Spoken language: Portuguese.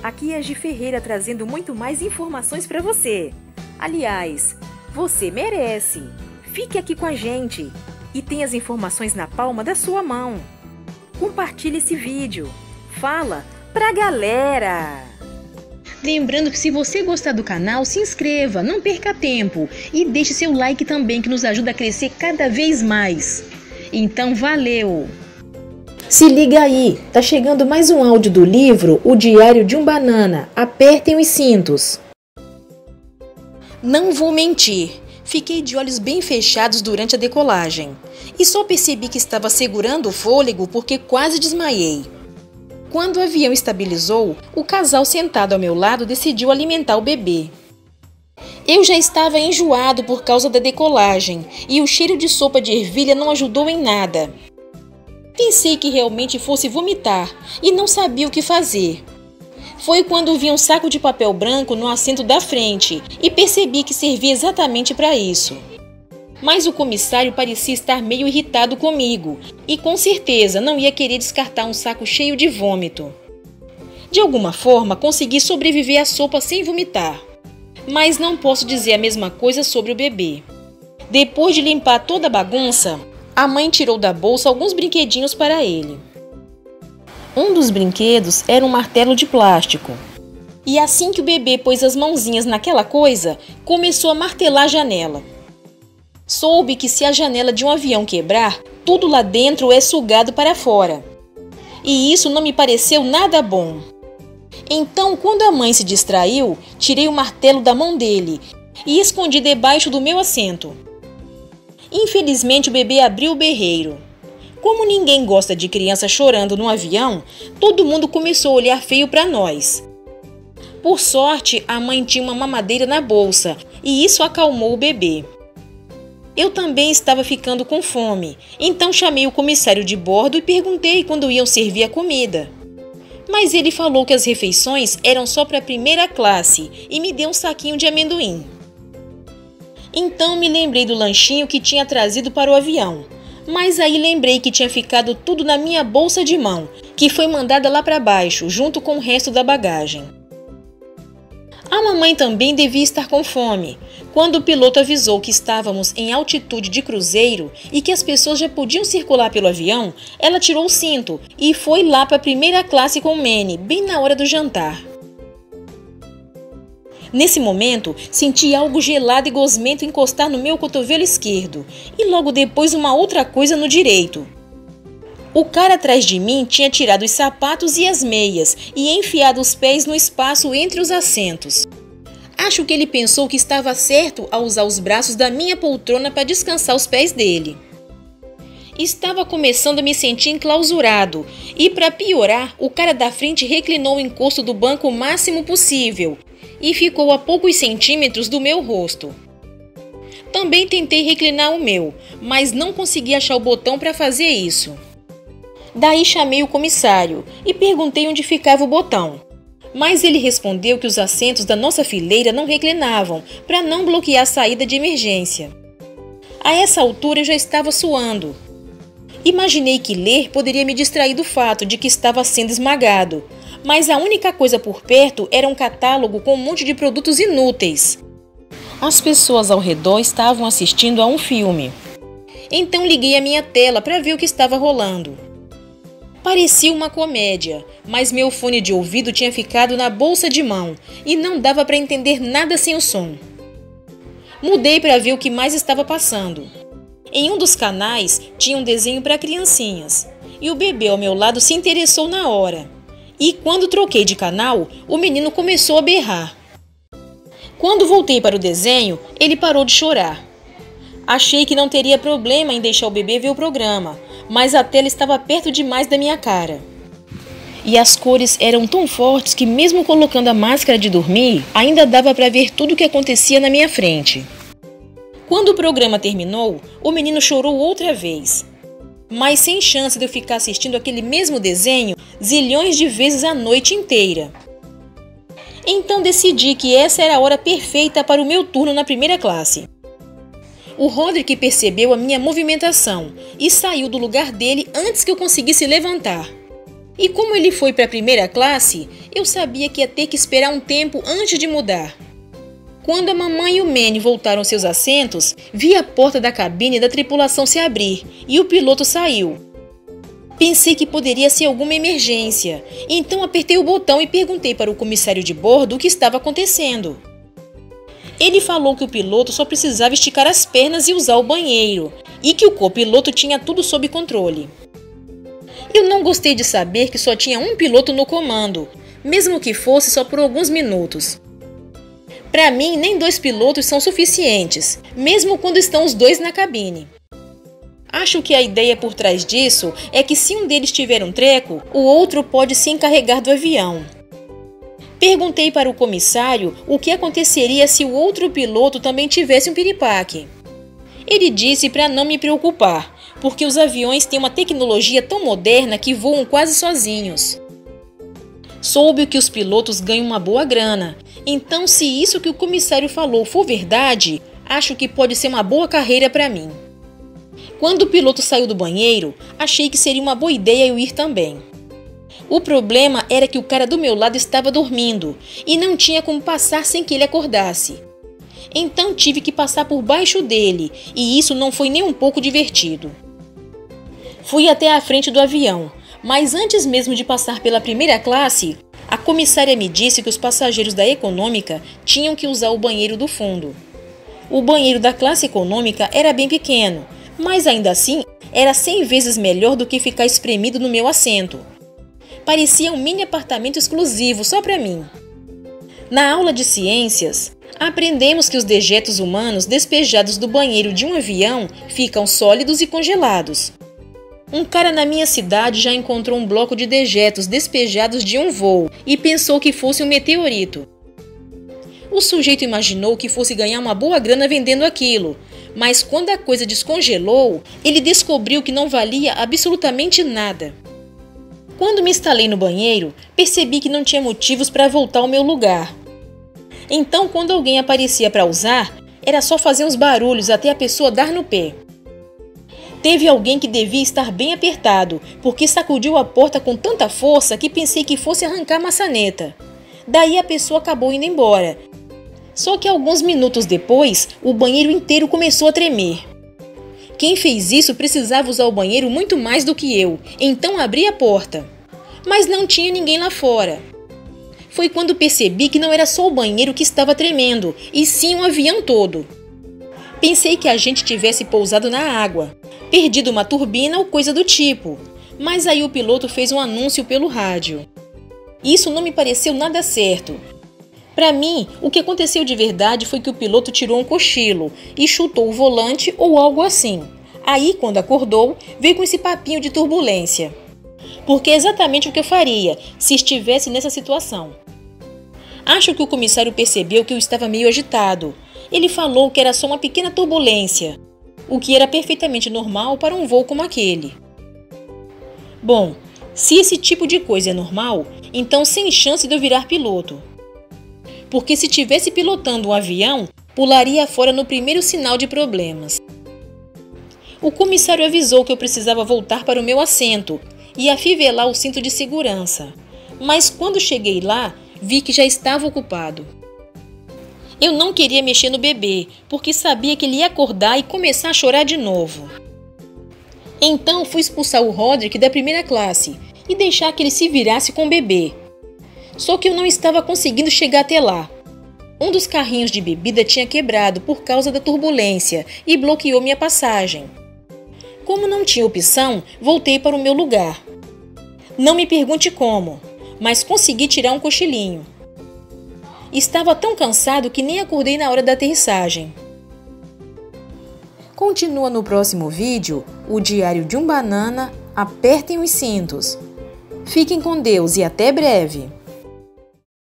Aqui é a Gi Ferreira trazendo muito mais informações para você. Aliás, você merece. Fique aqui com a gente e tenha as informações na palma da sua mão. Compartilhe esse vídeo. Fala pra galera! Lembrando que se você gostar do canal, se inscreva, não perca tempo e deixe seu like também, que nos ajuda a crescer cada vez mais. Então, valeu! Se liga aí, tá chegando mais um áudio do livro O Diário de um Banana. Apertem os cintos. Não vou mentir, fiquei de olhos bem fechados durante a decolagem e só percebi que estava segurando o fôlego porque quase desmaiei. Quando o avião estabilizou, o casal sentado ao meu lado decidiu alimentar o bebê. Eu já estava enjoado por causa da decolagem e o cheiro de sopa de ervilha não ajudou em nada. Pensei que realmente fosse vomitar e não sabia o que fazer. Foi quando vi um saco de papel branco no assento da frente e percebi que servia exatamente para isso. Mas o comissário parecia estar meio irritado comigo e com certeza não ia querer descartar um saco cheio de vômito. De alguma forma, consegui sobreviver à sopa sem vomitar. Mas não posso dizer a mesma coisa sobre o bebê. Depois de limpar toda a bagunça, a mãe tirou da bolsa alguns brinquedinhos para ele. Um dos brinquedos era um martelo de plástico. E assim que o bebê pôs as mãozinhas naquela coisa, começou a martelar a janela. Soube que se a janela de um avião quebrar, tudo lá dentro é sugado para fora. E isso não me pareceu nada bom. Então, quando a mãe se distraiu, tirei o martelo da mão dele e escondi debaixo do meu assento. Infelizmente, o bebê abriu o berreiro. Como ninguém gosta de criança chorando no avião, todo mundo começou a olhar feio para nós. Por sorte, a mãe tinha uma mamadeira na bolsa e isso acalmou o bebê. Eu também estava ficando com fome, então chamei o comissário de bordo e perguntei quando iam servir a comida. Mas ele falou que as refeições eram só para a primeira classe e me deu um saquinho de amendoim. Então me lembrei do lanchinho que tinha trazido para o avião, mas aí lembrei que tinha ficado tudo na minha bolsa de mão, que foi mandada lá para baixo, junto com o resto da bagagem. A mamãe também devia estar com fome. Quando o piloto avisou que estávamos em altitude de cruzeiro e que as pessoas já podiam circular pelo avião, ela tirou o cinto e foi lá para a primeira classe com o Manny, bem na hora do jantar. Nesse momento, senti algo gelado e gosmento encostar no meu cotovelo esquerdo e logo depois uma outra coisa no direito. O cara atrás de mim tinha tirado os sapatos e as meias e enfiado os pés no espaço entre os assentos. Acho que ele pensou que estava certo ao usar os braços da minha poltrona para descansar os pés dele. Estava começando a me sentir enclausurado e, para piorar, o cara da frente reclinou o encosto do banco o máximo possível e ficou a poucos centímetros do meu rosto. Também tentei reclinar o meu, mas não consegui achar o botão para fazer isso. Daí chamei o comissário e perguntei onde ficava o botão, mas ele respondeu que os assentos da nossa fileira não reclinavam para não bloquear a saída de emergência. A essa altura eu já estava suando. Imaginei que ler poderia me distrair do fato de que estava sendo esmagado, mas a única coisa por perto era um catálogo com um monte de produtos inúteis. As pessoas ao redor estavam assistindo a um filme. Então liguei a minha tela para ver o que estava rolando. Parecia uma comédia, mas meu fone de ouvido tinha ficado na bolsa de mão e não dava para entender nada sem o som. Mudei para ver o que mais estava passando. Em um dos canais tinha um desenho para criancinhas e o bebê ao meu lado se interessou na hora. E quando troquei de canal, o menino começou a berrar. Quando voltei para o desenho, ele parou de chorar. Achei que não teria problema em deixar o bebê ver o programa, mas a tela estava perto demais da minha cara. E as cores eram tão fortes que mesmo colocando a máscara de dormir, ainda dava para ver tudo o que acontecia na minha frente. Quando o programa terminou, o menino chorou outra vez. Mas sem chance de eu ficar assistindo aquele mesmo desenho zilhões de vezes a noite inteira. Então decidi que essa era a hora perfeita para o meu turno na primeira classe. O Roderick percebeu a minha movimentação e saiu do lugar dele antes que eu conseguisse levantar. E como ele foi para a primeira classe, eu sabia que ia ter que esperar um tempo antes de mudar. Quando a mamãe e o Manny voltaram aos seus assentos, vi a porta da cabine da tripulação se abrir e o piloto saiu. Pensei que poderia ser alguma emergência, então apertei o botão e perguntei para o comissário de bordo o que estava acontecendo. Ele falou que o piloto só precisava esticar as pernas e usar o banheiro, e que o copiloto tinha tudo sob controle. Eu não gostei de saber que só tinha um piloto no comando, mesmo que fosse só por alguns minutos. Para mim, nem 2 pilotos são suficientes, mesmo quando estão os 2 na cabine. Acho que a ideia por trás disso é que se um deles tiver um treco, o outro pode se encarregar do avião. Perguntei para o comissário o que aconteceria se o outro piloto também tivesse um piripaque. Ele disse para não me preocupar, porque os aviões têm uma tecnologia tão moderna que voam quase sozinhos. Soube que os pilotos ganham uma boa grana, então se isso que o comissário falou for verdade, acho que pode ser uma boa carreira para mim. Quando o piloto saiu do banheiro, achei que seria uma boa ideia eu ir também. O problema era que o cara do meu lado estava dormindo e não tinha como passar sem que ele acordasse. Então tive que passar por baixo dele e isso não foi nem um pouco divertido. Fui até a frente do avião, mas antes mesmo de passar pela primeira classe, a comissária me disse que os passageiros da econômica tinham que usar o banheiro do fundo. O banheiro da classe econômica era bem pequeno, mas ainda assim era 100 vezes melhor do que ficar espremido no meu assento. Parecia um mini apartamento exclusivo só para mim. Na aula de ciências, aprendemos que os dejetos humanos despejados do banheiro de um avião ficam sólidos e congelados. Um cara na minha cidade já encontrou um bloco de dejetos despejados de um voo e pensou que fosse um meteorito. O sujeito imaginou que fosse ganhar uma boa grana vendendo aquilo, mas quando a coisa descongelou, ele descobriu que não valia absolutamente nada. Quando me instalei no banheiro, percebi que não tinha motivos para voltar ao meu lugar. Então, quando alguém aparecia para usar, era só fazer uns barulhos até a pessoa dar no pé. Teve alguém que devia estar bem apertado, porque sacudiu a porta com tanta força que pensei que fosse arrancar a maçaneta. Daí a pessoa acabou indo embora. Só que alguns minutos depois, o banheiro inteiro começou a tremer. Quem fez isso precisava usar o banheiro muito mais do que eu, então abri a porta. Mas não tinha ninguém lá fora. Foi quando percebi que não era só o banheiro que estava tremendo, e sim o avião todo. Pensei que a gente tivesse pousado na água, perdido uma turbina ou coisa do tipo, mas aí o piloto fez um anúncio pelo rádio. Isso não me pareceu nada certo. Para mim, o que aconteceu de verdade foi que o piloto tirou um cochilo e chutou o volante ou algo assim. Aí, quando acordou, veio com esse papinho de turbulência. Porque é exatamente o que eu faria se estivesse nessa situação. Acho que o comissário percebeu que eu estava meio agitado. Ele falou que era só uma pequena turbulência, o que era perfeitamente normal para um voo como aquele. Bom, se esse tipo de coisa é normal, então sem chance de eu virar piloto. Porque se tivesse pilotando um avião, pularia fora no primeiro sinal de problemas. O comissário avisou que eu precisava voltar para o meu assento e afivelar o cinto de segurança, mas quando cheguei lá, vi que já estava ocupado. Eu não queria mexer no bebê, porque sabia que ele ia acordar e começar a chorar de novo. Então fui expulsar o Roderick da primeira classe e deixar que ele se virasse com o bebê. Só que eu não estava conseguindo chegar até lá. Um dos carrinhos de bebida tinha quebrado por causa da turbulência e bloqueou minha passagem. Como não tinha opção, voltei para o meu lugar. Não me pergunte como, mas consegui tirar um cochilinho. Estava tão cansado que nem acordei na hora da aterrissagem. Continua no próximo vídeo o Diário de um Banana. Apertem os cintos. Fiquem com Deus e até breve!